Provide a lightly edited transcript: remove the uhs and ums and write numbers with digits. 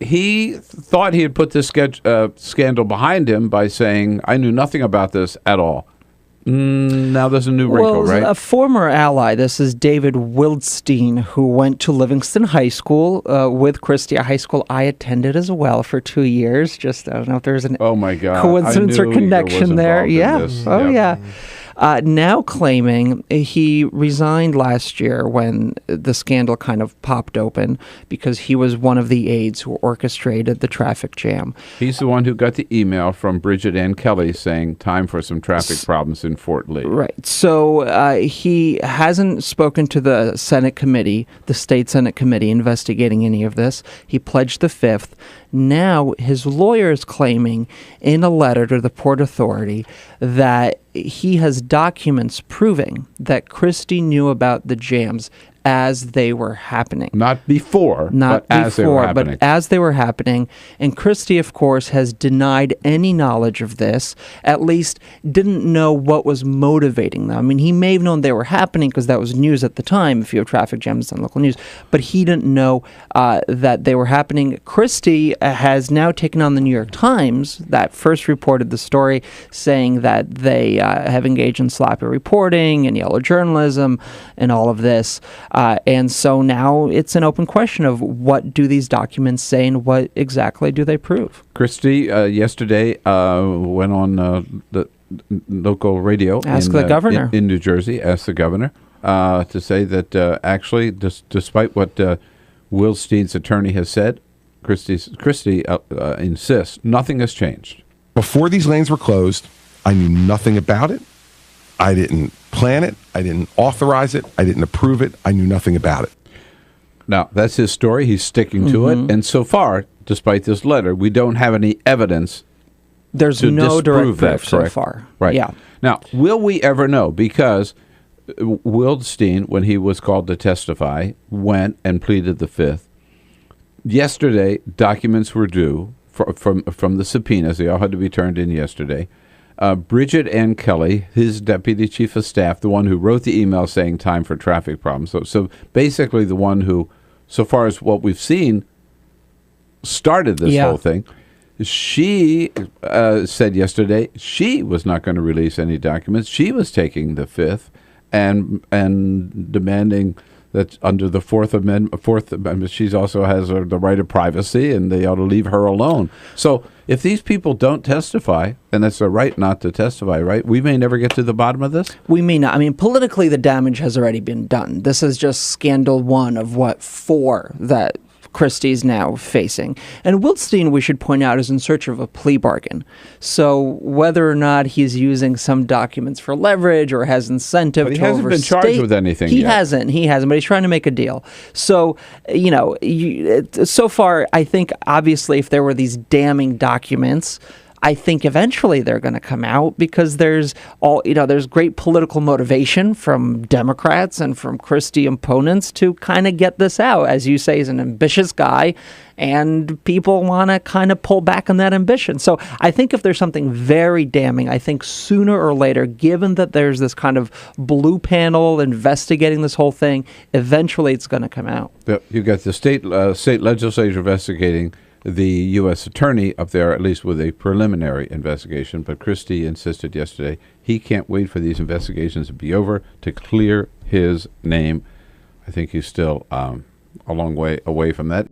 He thought he had put this scandal behind him by saying, I knew nothing about this at all. Now there's a new wrinkle, right? A former ally, this is David Wildstein, who went to Livingston High School with Christie, a high school I attended as well for 2 years. Just, I don't know if there's an coincidence or connection there. Yeah. Yeah. Now claiming he resigned last year when the scandal kind of popped open because he was one of the aides who orchestrated the traffic jam. He's the one who got the email from Bridget Ann Kelly saying time for some traffic problems in Fort Lee. Right. So he hasn't spoken to the Senate committee, the state Senate committee investigating any of this. He pledged the 5th. Now his lawyer is claiming in a letter to the Port Authority that he has documents proving that Christie knew about the jams as they were happening. Not before, but as they were happening. But as they were happening. And Christie, of course, has denied any knowledge of this, at least didn't know what was motivating them. I mean, he may have known they were happening because that was news at the time, if you have traffic jams on local news, but he didn't know that they were happening. Christie has now taken on the New York Times, that first reported the story, saying that they have engaged in sloppy reporting and yellow journalism and all of this. And so now it's an open question of what do these documents say and what exactly do they prove? Christie yesterday went on the local radio in New Jersey, asked the governor to say that actually, despite what Wildstein's attorney has said, Christie insists nothing has changed. Before these lanes were closed, I knew nothing about it. I didn't plan it. I didn't authorize it. I didn't approve it. I knew nothing about it. Now, that's his story. He's sticking to it. And so far, despite this letter, we don't have any evidence There's to no direct disprove that, proof so correct? far. Right. Yeah. Now, will we ever know? Because Wildstein, when he was called to testify, went and pleaded the 5th. Yesterday, documents were due from the subpoenas. They all had to be turned in yesterday. Bridget Ann Kelly, his deputy chief of staff, the one who wrote the email saying time for traffic problems. So basically the one who, so far as what we've seen, started this whole thing. She said yesterday she was not going to release any documents. She was taking the 5th and demanding that under the Fourth Amendment, she also has the right of privacy, and they ought to leave her alone. So if these people don't testify, and it's their right not to testify, right, we may never get to the bottom of this? We may not. I mean, politically, the damage has already been done. This is just scandal 1 of, 4 that Christie's now facing. And Wildstein, we should point out, is in search of a plea bargain. So whether or not he's using some documents for leverage or has incentive to overstate... He hasn't been charged with anything yet. He hasn't, but he's trying to make a deal. So, so far, I think, obviously, if there were these damning documents, I think eventually they're going to come out because there's great political motivation from Democrats and from Christie opponents to kind of get this out. As you say, he's an ambitious guy, and people want to kind of pull back on that ambition. So I think if there's something very damning, I think sooner or later, given that there's this kind of blue panel investigating this whole thing, eventually it's going to come out. You've got the state legislature investigating the U.S. attorney up there, at least with a preliminary investigation. But Christie insisted yesterday he can't wait for these investigations to be over to clear his name. I think he's still a long way away from that.